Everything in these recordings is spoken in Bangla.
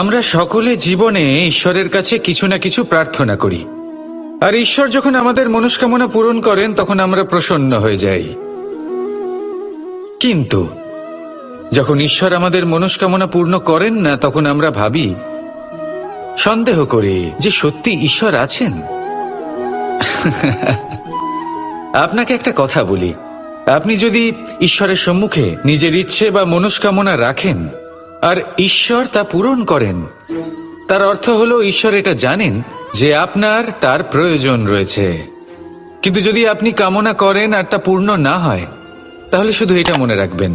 আমরা সকলে জীবনে ঈশ্বরের কাছে কিছু না কিছু প্রার্থনা করি, আর ঈশ্বর যখন আমাদের মনস্কামনা পূরণ করেন তখন আমরা প্রসন্ন হয়ে যাই। কিন্তু যখন ঈশ্বর আমাদের মনস্কামনা পূর্ণ করেন না, তখন আমরা ভাবি, সন্দেহ করি যে সত্যি ঈশ্বর আছেন। আপনাকে একটা কথা বলি, আপনি যদি ঈশ্বরের সম্মুখে নিজের ইচ্ছে বা মনস্কামনা রাখেন আর ঈশ্বর তা পূরণ করেন, তার অর্থ হলো ঈশ্বর এটা জানেন যে আপনার তার প্রয়োজন রয়েছে। কিন্তু যদি আপনি কামনা করেন আর তা পূর্ণ না হয়, তাহলে শুধু এটা মনে রাখবেন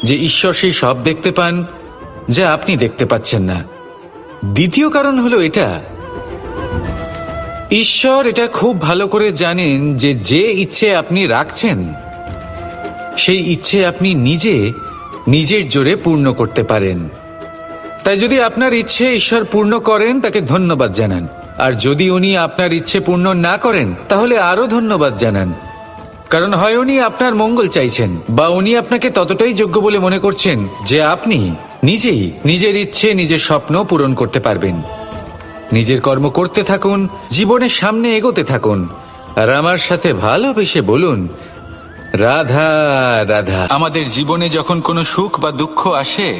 যে ঈশ্বর সেই সব দেখতে পান যা আপনি দেখতে পাচ্ছেন না। দ্বিতীয় কারণ হলো এটা, ঈশ্বর এটা খুব ভালো করে জানেন যে যে ইচ্ছে আপনি রাখছেন সেই ইচ্ছে আপনি নিজের জোরে পূর্ণ করতে পারেন। তাই যদি আপনার ইচ্ছে ঈশ্বর পূর্ণ করেন, তাকে ধন্যবাদ জানান, আর যদি উনি আপনার ইচ্ছে পূর্ণ না করেন, তাহলে আরো ধন্যবাদ জানান। কারণ হয় উনি আপনার মঙ্গল চাইছেন, বা উনি আপনাকে ততটাই যোগ্য বলে মনে করছেন যে আপনি নিজেই নিজের ইচ্ছে, নিজের স্বপ্ন পূরণ করতে পারবেন। নিজের কর্ম করতে থাকুন, জীবনের সামনে এগোতে থাকুন, আর আমার সাথে ভালোবেসে বলুন, রাধা রাধা। আমাদের জীবনে যখন কোনো সুখ বা দুঃখ আসে,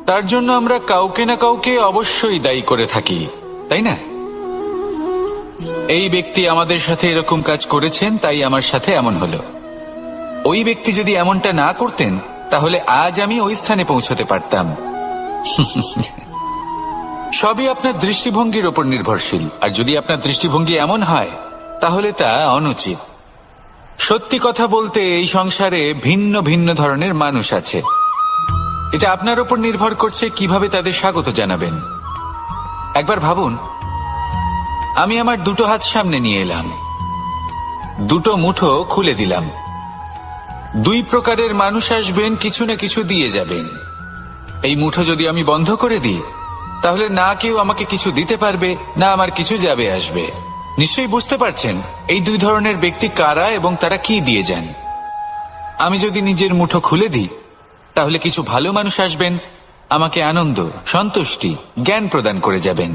তার জন্য আমরা কাউকে না কাউকে অবশ্যই দায়ী করে থাকি, তাই না? এই ব্যক্তি আমাদের সাথে এরকম কাজ করেছেন, তাই আমার সাথে এমন হলো। ওই ব্যক্তি যদি এমনটা না করতেন, তাহলে আজ আমি ওই স্থানে পৌঁছতে পারতাম। সবই আপনার দৃষ্টিভঙ্গির ওপর নির্ভরশীল, আর যদি আপনার দৃষ্টিভঙ্গি এমন হয়, তাহলে তা অনুচিত। সত্যি কথা বলতে, এই সংসারে ভিন্ন ভিন্ন ধরনের মানুষ আছে। এটা আপনার ওপর নির্ভর করছে কিভাবে তাদের স্বাগত জানাবেন। একবার ভাবুন, আমি আমার দুটো হাত সামনে নিয়ে এলাম, দুটো মুঠো খুলে দিলাম। দুই প্রকারের মানুষ আসবেন, কিছু না কিছু দিয়ে যাবেন। এই মুঠো যদি আমি বন্ধ করে দিই, তাহলে না কেউ আমাকে কিছু দিতে পারবে, না আমার কিছু যাবে আসবে। নিশ্চয়ই বুঝতে পারছেন এই দুই ধরনের ব্যক্তি কারা এবং তারা কি দিয়ে যান। আমি যদি নিজের মুঠো খুলে দিই, তাহলে কিছু ভালো মানুষ আসবেন, আমাকে আনন্দ, সন্তুষ্টি, জ্ঞান প্রদান করে যাবেন,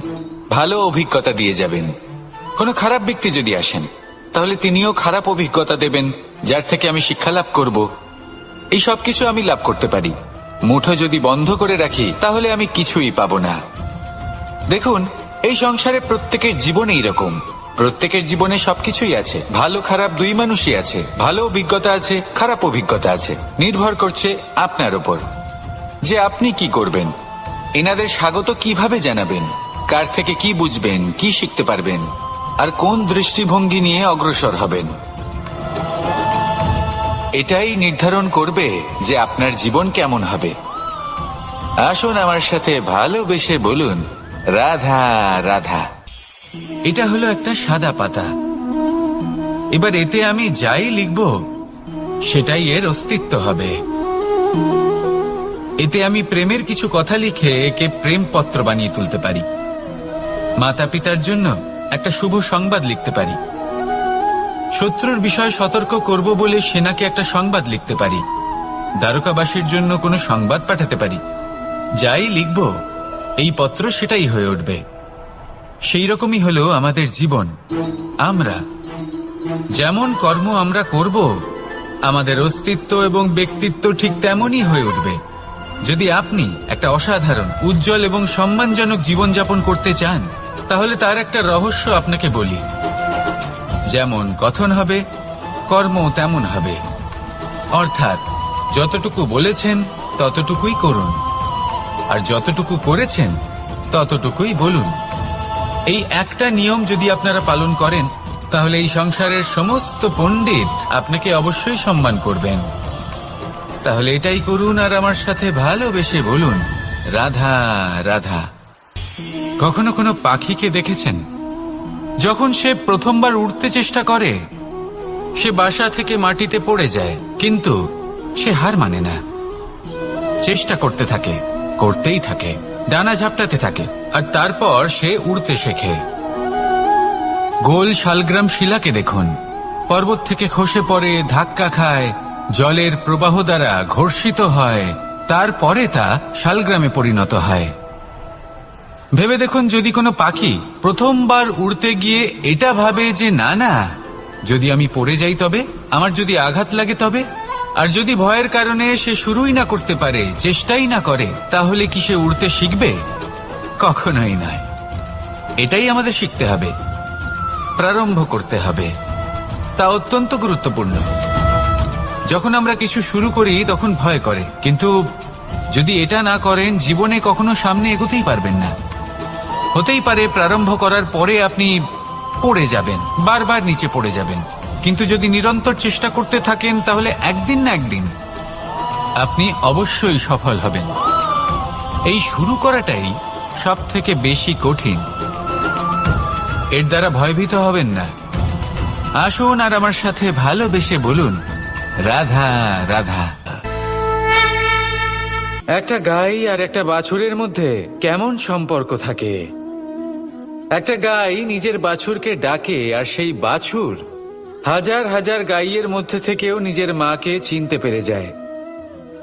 ভালো অভিজ্ঞতা দিয়ে যাবেন। কোনো খারাপ ব্যক্তি যদি আসেন, তাহলে তিনিও খারাপ অভিজ্ঞতা দেবেন, যার থেকে আমি শিক্ষা লাভ করব। এই সব কিছু আমি লাভ করতে পারি। মুঠো যদি বন্ধ করে রাখি, তাহলে আমি কিছুই পাবো না। দেখুন, এই সংসারে প্রত্যেকের জীবনে এরকম, প্রত্যেকের জীবনে সবকিছুই আছে, ভালো খারাপ দুই মানুষই আছে, ভালো অভিজ্ঞতা আছে, খারাপ অভিজ্ঞতা আছে। নির্ভর করছে আপনার উপর যে আপনি কি করবেন, এনাদের স্বাগত কিভাবে জানাবেন, কার থেকে কি বুঝবেন, কি শিখতে পারবেন, আর কোন দৃষ্টিভঙ্গি নিয়ে অগ্রসর হবেন। এটাই নির্ধারণ করবে যে আপনার জীবন কেমন হবে। আসুন আমার সাথে ভালোবেসে বলুন, রাধা রাধা। এটা হলো একটা সাদা পাতা। এবার এতে আমি যাই লিখব, সেটাই এর অস্তিত্ব হবে। এতে আমি প্রেমের কিছু কথা লিখে একে প্রেমপত্র বানিয়ে তুলতে পারি। মাতা পিতার জন্য একটা শুভ সংবাদ লিখতে পারি। শত্রুর বিষয়ে সতর্ক করব বলে সেনাকে একটা সংবাদ লিখতে পারি। দ্বারকাবাসীর জন্য কোনো সংবাদ পাঠাতে পারি। যাই লিখব, এই পত্র সেটাই হয়ে উঠবে। সেই রকমই হলো আমাদের জীবন। আমরা যেমন কর্ম আমরা করব, আমাদের অস্তিত্ব এবং ব্যক্তিত্ব ঠিক তেমনই হয়ে উঠবে। যদি আপনি একটা অসাধারণ, উজ্জ্বল এবং সম্মানজনক জীবনযাপন করতে চান, তাহলে তার একটা রহস্য আপনাকে বলি। যেমন কথন হবে, কর্ম তেমন হবে। অর্থাৎ যতটুকু বলেছেন ততটুকুই করুন, আর যতটুকু করেছেন ততটুকুই বলুন। এই একটা নিয়ম যদি আপনারা পালন করেন, তাহলে এই সংসারের সমস্ত পণ্ডিত আপনাকে অবশ্যই সম্মান করবেন। তাহলে এটাই করুন, আর আমার সাথে ভালোবেসে বলুন, রাধা রাধা। কখনো কোনো পাখিকে দেখেছেন? যখন সে প্রথমবার উড়তে চেষ্টা করে, সে বাসা থেকে মাটিতে পড়ে যায়, কিন্তু সে হার মানে না। চেষ্টা করতে থাকে, করতেই থাকে, ডানা ঝাপটাতে থাকে, আর তারপর সে উড়তে শেখে। গোল শালগ্রাম শিলাকে দেখুন, পর্বত থেকে খসে পড়ে, ধাক্কা খায়, জলের প্রবাহ দ্বারা ঘর্ষিত হয়, তারপরে তা শালগ্রামে পরিণত হয়। ভেবে দেখুন, যদি কোনো পাখি প্রথমবার উড়তে গিয়ে এটা ভাবে যে না না, যদি আমি পড়ে যাই তবে, আমার যদি আঘাত লাগে তবে, আর যদি ভয়ের কারণে সে শুরুই না করতে পারে, চেষ্টাই না করে, তাহলে কি সে উড়তে শিখবে? কখনোই নয়। এটাই আমাদের শিখতে হবে, প্রারম্ভ করতে হবে। তা অত্যন্ত গুরুত্বপূর্ণ। যখন আমরা কিছু শুরু করি তখন ভয় করে, কিন্তু যদি এটা না করেন জীবনে কখনো সামনে এগোতেই পারবেন না। হতেই পারে প্রারম্ভ করার পরে আপনি পড়ে যাবেন, বারবার নিচে পড়ে যাবেন, কিন্তু যদি নিরন্তর চেষ্টা করতে থাকেন তাহলে একদিন না একদিন আপনি অবশ্যই সফল হবেন। এই শুরু করাটাই সব থেকে বেশি কঠিন। এর দ্বারা ভয়ভীত হবেন না। আসুন আর আমার সাথে ভালোবেসে বলুন, রাধা রাধা। একটা গাই আর একটা বাছুরের মধ্যে কেমন সম্পর্ক থাকে? একটা গাই নিজের বাছুরকে ডাকে, আর সেই বাছুর হাজার হাজার গাইয়ের মধ্যে থেকেও নিজের মাকে চিনতে পেরে যায়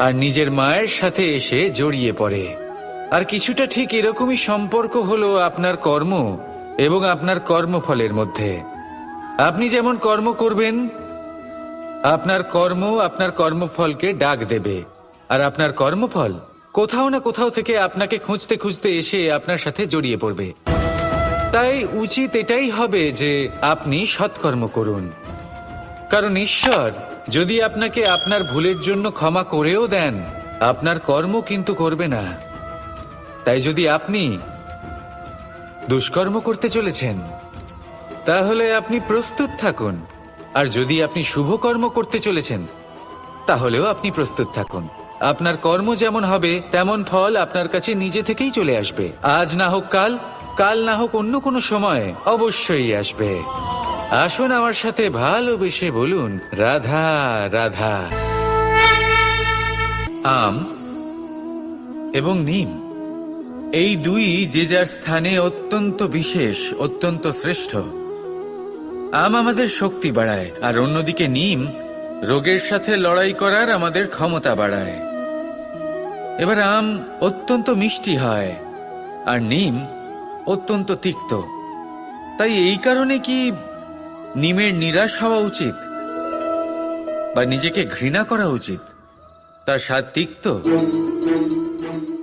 আর নিজের মায়ের সাথে এসে জড়িয়ে পড়ে। আর কিছুটা ঠিক এরকমই সম্পর্ক হলো আপনার কর্ম এবং আপনার কর্মফলের মধ্যে। আপনি যেমন কর্ম করবেন, আপনার কর্ম আপনার কর্মফলকে ডাক দেবে, আর আপনার কর্মফল কোথাও না কোথাও থেকে আপনাকে খুঁজতে খুঁজতে এসে আপনার সাথে জড়িয়ে পড়বে। তাই উচিত এটাই হবে যে আপনি সৎকর্ম করুন, কারণ ঈশ্বর যদি আপনাকে আপনার ভুলের জন্য ক্ষমা করেও দেন, আপনার কর্ম কিন্তু করবে না। তাই যদি আপনি দুষ্কর্ম করতে চলেছেন তাহলে আপনি প্রস্তুত থাকুন, আর যদি আপনি শুভ কর্ম করতে চলেছেন তাহলেও আপনি প্রস্তুত থাকুন। আপনার কর্ম যেমন হবে তেমন ফল আপনার কাছে নিজে থেকেই চলে আসবে। আজ না হোক কাল, কাল না হোক অন্য কোনো সময় অবশ্যই আসবে। আসুন আমার সাথে ভালোবেসে বলুন, রাধা রাধা। আম এবং নিম, এই দুই যে যার স্থানে অত্যন্ত বিশেষ, অত্যন্ত শ্রেষ্ঠ। আম আমাদের শক্তি বাড়ায়, আর অন্যদিকে নিম রোগের সাথে লড়াই করার আমাদের ক্ষমতা বাড়ায়। এবার আম অত্যন্ত মিষ্টি হয় আর নিম অত্যন্ত তিক্ত। তাই এই কারণে কি নিমের নিরাশ হওয়া উচিত বা নিজেকে ঘৃণা করা উচিত? তার স্বাদ তিক্ত?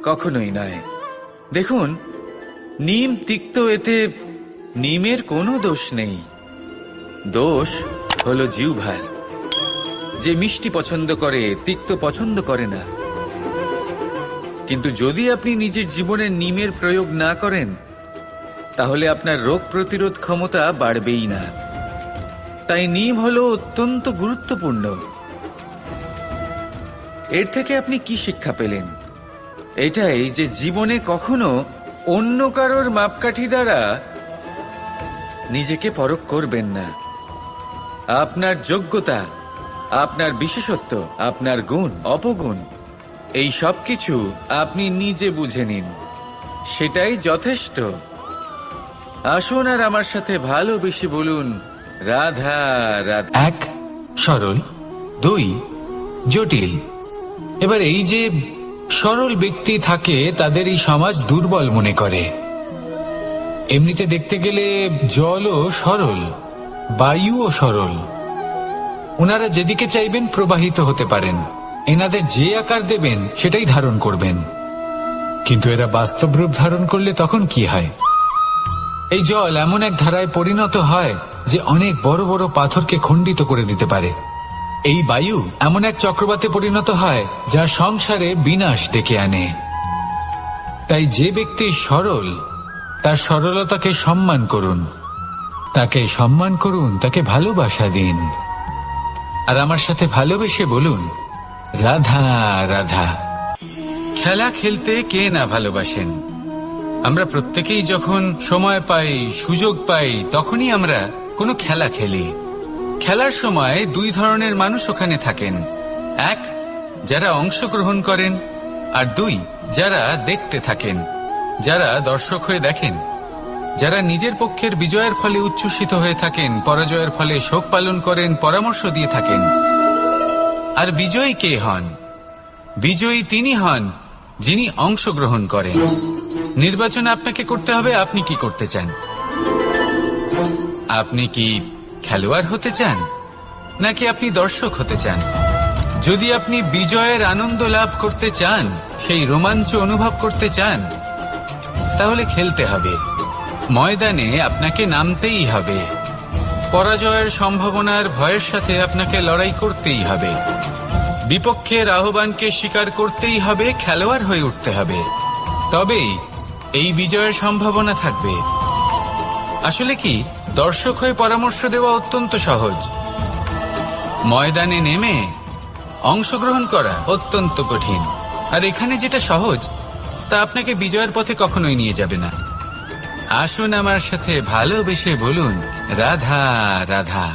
কখনোই নয়। দেখুন, নিম তিক্ত, এতে নিমের কোনো দোষ নেই। দোষ হলো জিহ্বার, যে মিষ্টি পছন্দ করে, তিক্ত পছন্দ করে না। কিন্তু যদি আপনি নিজের জীবনে নিমের প্রয়োগ না করেন তাহলে আপনার রোগ প্রতিরোধ ক্ষমতা বাড়বেই না। তাই নিম হলো অত্যন্ত গুরুত্বপূর্ণ। এর থেকে আপনি কি শিক্ষা পেলেন? এটাই যে জীবনে কখনো অন্য কারোর মাপকাঠি দ্বারা নিজেকে পরখ করবেন না। আপনার যোগ্যতা, আপনার বিশেষত্ব, আপনার গুণ অপগুণ, এই সব কিছু আপনি নিজে বুঝে নিন, সেটাই যথেষ্ট। আসুন আর আমার সাথে ভালোবেসে বলুন, রাধা রাধা। এক, সরল। দুই, জটিল। এবার এই যে সরল ব্যক্তি থাকে তাদের এই সমাজ দুর্বল মনে করে। এমনিতে দেখতে গেলে জলও সরল, বায়ুও সরল। ওনারা যেদিকে চাইবেন প্রবাহিত হতে পারেন, এনাদের যে আকার দেবেন সেটাই ধারণ করবেন। কিন্তু এরা বাস্তব রূপ ধারণ করলে তখন কি হয়? এই জল এমন এক ধারায় পরিণত হয় যে অনেক বড় বড় পাথরকে খণ্ডিত করে দিতে পারে। এই বায়ু এমন এক চক্রবাতে পরিণত হয় যা সংসারে বিনাশ ডেকে আনে। তাই যে ব্যক্তি সরল, তার সরলতাকে সম্মান করুন, তাকে সম্মান করুন, তাকে ভালোবাসা দিন। আর আমার সাথে ভালোবেসে বলুন, রাধা রাধা। খেলা খেলতে কে না ভালোবাসেন? আমরা প্রত্যেকেই যখন সময় পাই, সুযোগ পাই, তখনই আমরা কোনো খেলা খেলি। খেলার সময় দুই ধরনের মানুষ ওখানে থাকেন। এক, যারা অংশগ্রহণ করেন, আর দুই, যারা দেখতে থাকেন, যারা দর্শক হয়ে দেখেন, যারা নিজের পক্ষের বিজয়ের ফলে উচ্ছ্বসিত হয়ে থাকেন, পরাজয়ের ফলে শোক পালন করেন, পরামর্শ দিয়ে থাকেন। আর বিজয়ী কে হন? বিজয়ী তিনি হন যিনি অংশগ্রহণ করেন। নির্বাচন আপনাকে করতে হবে আপনি কি করতে চান। আপনি কি খেলোয়াড় হতে চান নাকি আপনি দর্শক হতে চান? যদি আপনি বিজয়ের আনন্দ লাভ করতে চান, সেই রোমাঞ্চ অনুভব করতে চান, তাহলে খেলতে হবে, ময়দানে আপনাকে নামতেই হবে। পরাজয়ের সম্ভাবনার ভয়ের সাথে আপনাকে লড়াই করতেই হবে, বিপক্ষের আহ্বানকে স্বীকার করতেই হবে, খেলোয়াড় হয়ে উঠতে হবে, তবেই এই বিজয়ের সম্ভাবনা থাকবে। আসলে কি, দর্শক হয়ে পরামর্শ দেওয়া অত্যন্ত সহজ, ময়দানে নেমে অংশগ্রহণ করা অত্যন্ত কঠিন। আর এখানে যেটা সহজ তা আপনাকে বিজয়ের পথে কখনোই নিয়ে যাবে না। আসুন আমার সাথে ভালোবেসে বলুন রাধা রাধা।